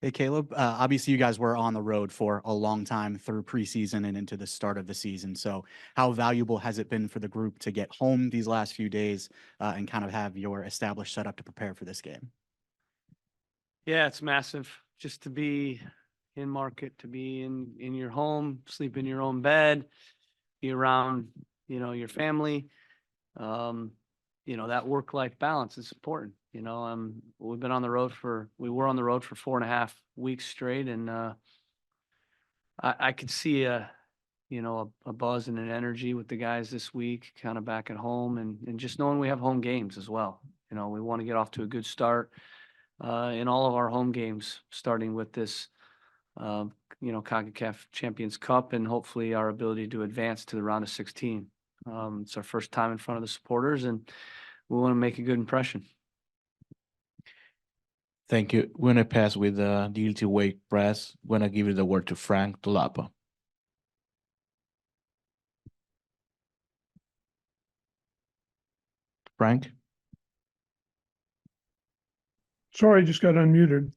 Hey, Caleb. Obviously, you guys were on the road for a long time through preseason and into the start of the season. So, how valuable has it been for the group to get home these last few days and kind of have your established setup to prepare for this game? Yeah, it's massive just to be in market, to be in your home, sleep in your own bed, be around, your family. Um, that work-life balance is important. We were on the road for 4.5 weeks straight, and I could see a buzz and an energy with the guys this week, kind of back at home, and just knowing we have home games as well. We want to get off to a good start in all of our home games, starting with this, CONCACAF Champions Cup, and hopefully our ability to advance to the round of 16. It's our first time in front of the supporters, and we want to make a good impression. Thank you. We're gonna pass with the DLT Wake press. We're gonna give you the word to Frank Tolapa. Frank? Sorry, I just got unmuted.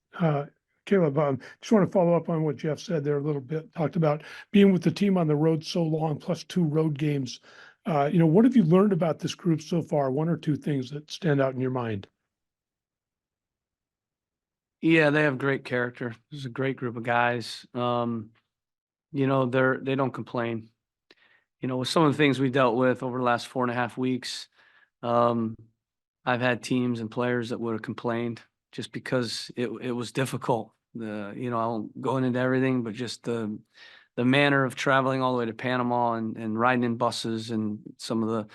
Caleb, just want to follow up on what Jeff said there a little bit. Talked about being with the team on the road so long, plus 2 road games. What have you learned about this group so far? 1 or 2 things that stand out in your mind? Yeah, they have great character. This is a great group of guys. They don't complain. With some of the things we dealt with over the last 4.5 weeks, I've had teams and players that would have complained just because it was difficult. I won't go into everything, but just the manner of traveling all the way to Panama and riding in buses and some of the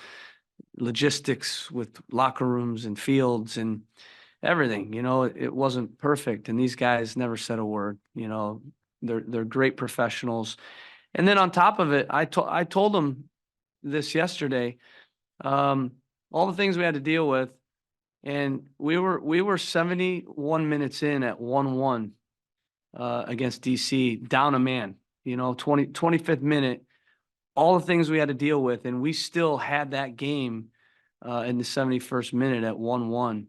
logistics with locker rooms and fields and everything, it wasn't perfect. And these guys never said a word. They're great professionals. And then on top of it, I told them this yesterday, all the things we had to deal with, and we were 71 minutes in at 1-1 against DC, down a man, 25th minute, all the things we had to deal with, and we still had that game in the 71st minute at 1-1.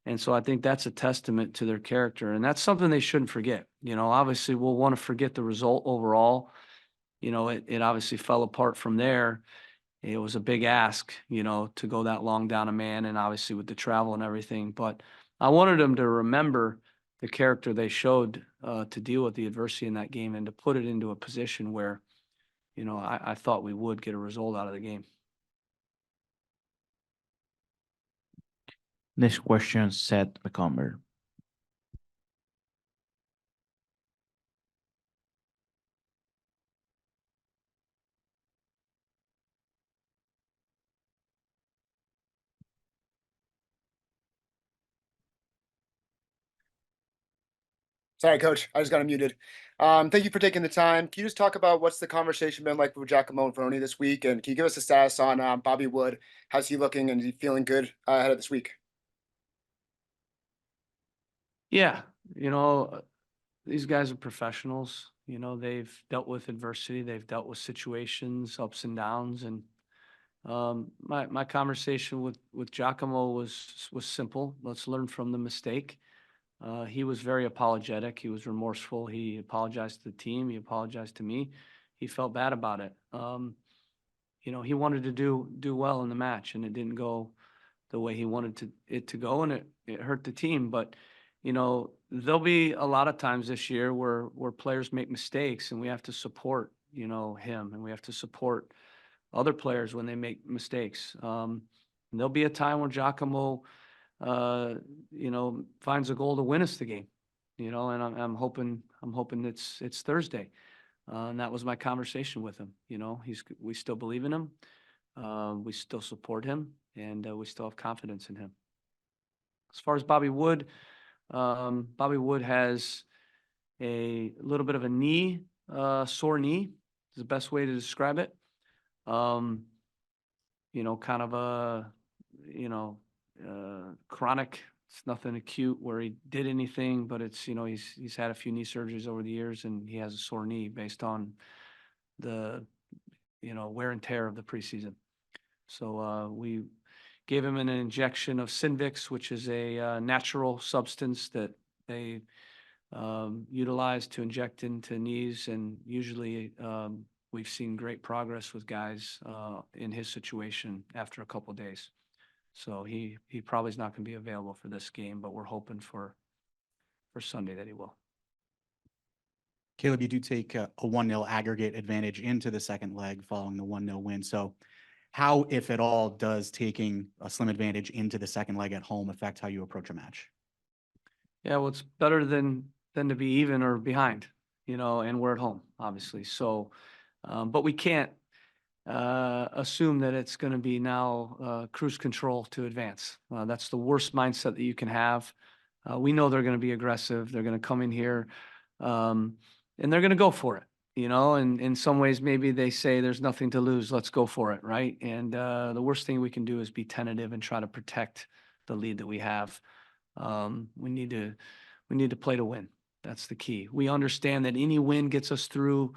And so I think that's a testament to their character, and that's something they shouldn't forget. Obviously we'll want to forget the result overall. It obviously fell apart from there. It was a big ask, to go that long down a man, and obviously with the travel and everything. But I wanted them to remember the character they showed to deal with the adversity in that game and to put it into a position where, I thought we would get a result out of the game. Next question, Seth McComber. Sorry, Coach. I just got muted. Thank you for taking the time. Can you just talk about what's the conversation been like with Giacomo and Ferroni this week? And can you give us a status on Bobby Wood? How's he looking, and is he feeling good ahead of this week? Yeah, these guys are professionals. They've dealt with adversity, they've dealt with situations, ups and downs, and my conversation with Giacomo was simple. Let's learn from the mistake. He was very apologetic. He was remorseful. He apologized to the team. He apologized to me. He felt bad about it. He wanted to do well in the match, and it didn't go the way he wanted it to go, and it hurt the team. But there'll be a lot of times this year where players make mistakes, and we have to support him, and we have to support other players when they make mistakes. There'll be a time where Giacomo finds a goal to win us the game, and I'm hoping it's Thursday. And that was my conversation with him. We still believe in him. We still support him, and we still have confidence in him. As far as Bobby Wood has a little bit of a sore knee is the best way to describe it. Kind of chronic. It's nothing acute where he did anything, but it's, he's had a few knee surgeries over the years, and he has a sore knee based on the, wear and tear of the preseason. So we gave him an injection of Synvix, which is a natural substance that they utilized to inject into knees, and usually we've seen great progress with guys in his situation after a couple days. So he probably is not going to be available for this game, but we're hoping for Sunday that he will. Caleb, you do take a 1-0 aggregate advantage into the second leg following the 1-0 win. So how, if at all, does taking a slim advantage into the second leg at home affect how you approach a match? Yeah, well, it's better than to be even or behind, and we're at home, obviously. So, but we can't assume that it's going to be now cruise control to advance. That's the worst mindset that you can have. We know they're going to be aggressive. They're going to come in here, and they're going to go for it. And in some ways, maybe they say there's nothing to lose. Let's go for it, right? And the worst thing we can do is be tentative and try to protect the lead that we have. We need to play to win. That's the key. We understand that any win gets us through.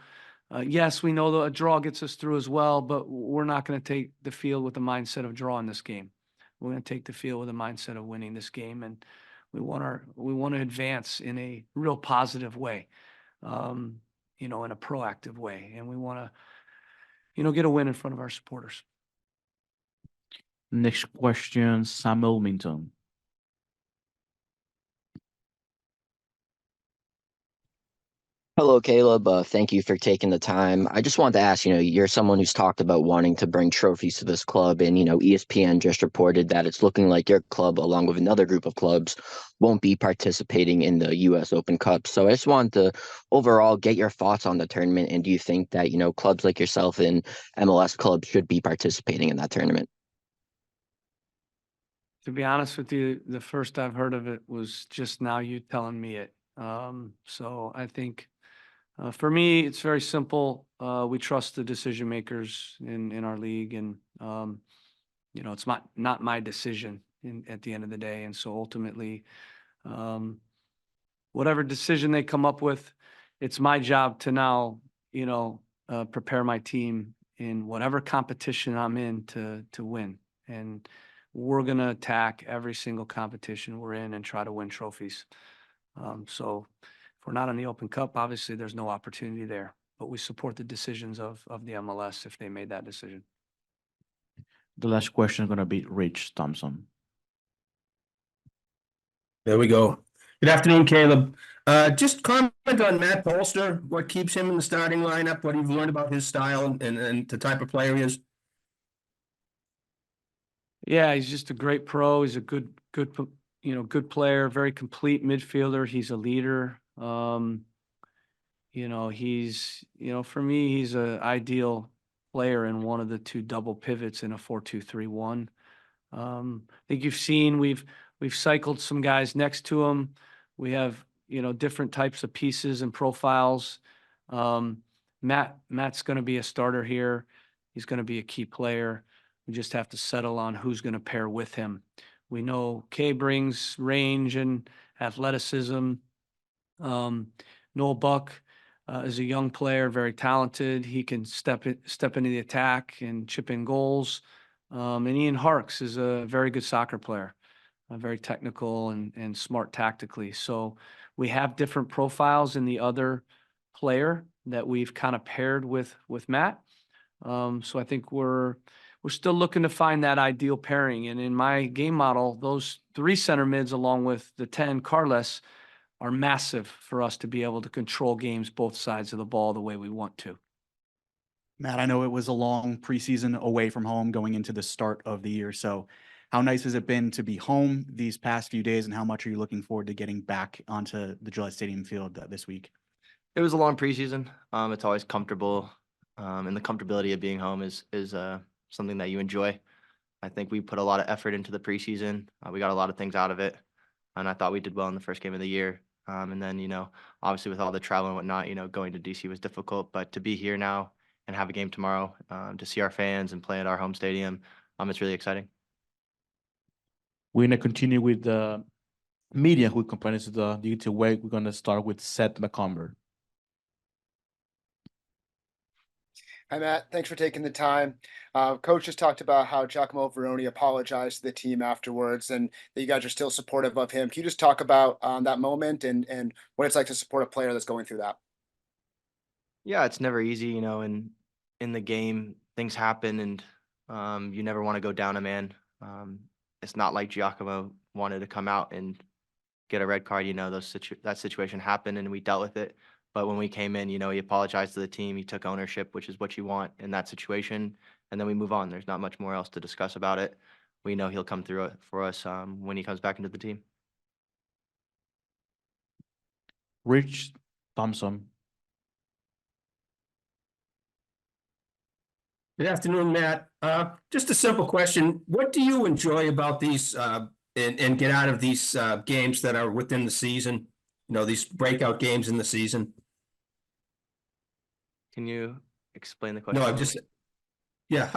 Yes, we know that a draw gets us through as well, but we're not going to take the field with the mindset of drawing this game. We're going to take the field with the mindset of winning this game, and we want to advance in a real positive way, in a proactive way, and we want to, get a win in front of our supporters. Next question, Samuel Minton. Hello, Caleb. Thank you for taking the time. I just wanted to ask, you're someone who's talked about wanting to bring trophies to this club, and, ESPN just reported that it's looking like your club, along with another group of clubs, won't be participating in the U.S. Open Cup. So I just wanted to overall get your thoughts on the tournament, and do you think that, clubs like yourself and MLS clubs should be participating in that tournament? To be honest with you, the first I've heard of it was just now you telling me it. So I think for me, it's very simple. We trust the decision makers in our league, and it's not my decision at the end of the day. And so ultimately, whatever decision they come up with, it's my job to now, prepare my team in whatever competition I'm in to win. And we're going to attack every single competition we're in and try to win trophies. So if we're not in the Open Cup, obviously there's no opportunity there, but we support the decisions of the MLS if they made that decision. The last question is going to be Rich Thompson. There we go. Good afternoon, Caleb. Just comment on Matt Polster, what keeps him in the starting lineup, what you've learned about his style and the type of player he is. Yeah, he's just a great pro. He's a good player, very complete midfielder. He's a leader. He's, for me, he's an ideal player in one of the two double pivots in a 4-2-3-1. I think you've seen we've cycled some guys next to him. We have, different types of pieces and profiles. Matt's going to be a starter here. He's going to be a key player. We just have to settle on who's going to pair with him. We know Kay brings range and athleticism. Noel Buck is a young player, very talented. He can step into the attack and chip in goals. And Ian Harkes is a very good soccer player, very technical and smart tactically. So we have different profiles in the other player that we've kind of paired with Matt. So I think we're still looking to find that ideal pairing. And in my game model, those 3 center mids along with the 10 Carles are massive for us to be able to control games both sides of the ball the way we want to. Matt, I know it was a long preseason away from home going into the start of the year. So how nice has it been to be home these past few days, and how much are you looking forward to getting back onto the Gillette Stadium field this week? It was a long preseason. It's always comfortable, and the comfortability of being home is something that you enjoy. I think we put a lot of effort into the preseason. We got a lot of things out of it, and I thought we did well in the first game of the year. And then, obviously with all the travel and whatnot, going to DC was difficult, but to be here now and have a game tomorrow, to see our fans and play at our home stadium, it's really exciting. We're going to continue with the media who accompanies the digital wake. We're going to start with Seth McComber. Hi, Matt. Thanks for taking the time. Coach just talked about how Giacomo Veroni apologized to the team afterwards and that you guys are still supportive of him. Can you just talk about that moment and what it's like to support a player that's going through that? Yeah, it's never easy, in the game, things happen and you never want to go down a man. It's not like Giacomo wanted to come out and get a red card, that situation happened and we dealt with it. But when we came in, he apologized to the team, he took ownership, which is what you want in that situation, and then we move on. There's not much more else to discuss about it. We know he'll come through it for us when he comes back into the team. Rich Thompson. Good afternoon, Matt. Just a simple question. What do you enjoy about these and get out of these games that are within the season? These breakout games in the season. Can you explain the question? No, I'm just, yeah.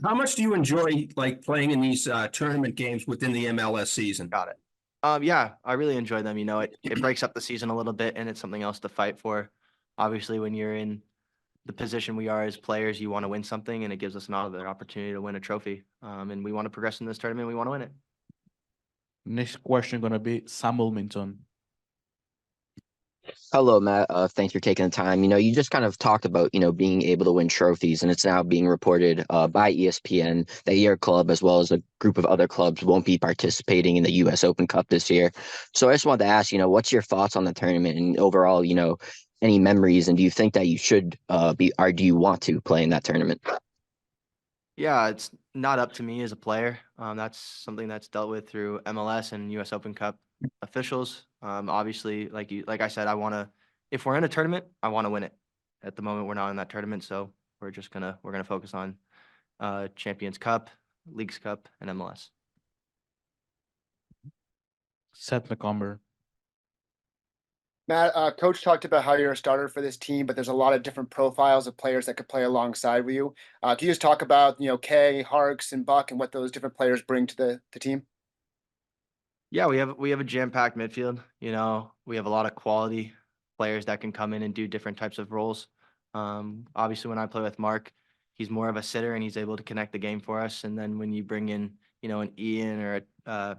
How much do you enjoy like playing in these tournament games within the MLS season? Got it. Yeah, I really enjoy them. It breaks up the season a little bit and it's something else to fight for. Obviously, when you're in the position we are as players, you want to win something and it gives us another opportunity to win a trophy. And we want to progress in this tournament. We want to win it. Next question gonna be Samuel Minton. Hello, Matt. Thanks for taking the time. You just kind of talked about, being able to win trophies, and it's now being reported by ESPN that your club, as well as a group of other clubs, won't be participating in the U.S. Open Cup this year. So I just wanted to ask, what's your thoughts on the tournament and overall, any memories, and do you think that you should be, or do you want to play in that tournament? Yeah, it's not up to me as a player. That's something that's dealt with through MLS and U.S. Open Cup officials. Obviously, like I said, if we're in a tournament, I want to win it. At the moment, we're not in that tournament, so we're gonna focus on Champions Cup, Leagues Cup, and MLS. Seth McComber. Matt, Coach talked about how you're a starter for this team, but there's a lot of different profiles of players that could play alongside with you. Can you just talk about, Kay, Harks, and Buck, and what those different players bring to the team? Yeah, we have a jam-packed midfield. We have a lot of quality players that can come in and do different types of roles. Obviously, when I play with Mark, he's more of a sitter and he's able to connect the game for us. And then when you bring in, an Ian or a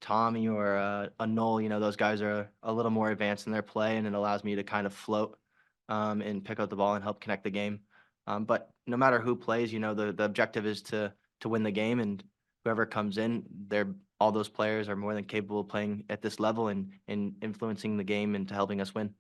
Tommy or a Noel, those guys are a little more advanced in their play, and it allows me to kind of float and pick up the ball and help connect the game. But no matter who plays, the objective is to win the game, and whoever comes in, all those players are more than capable of playing at this level and influencing the game and to helping us win.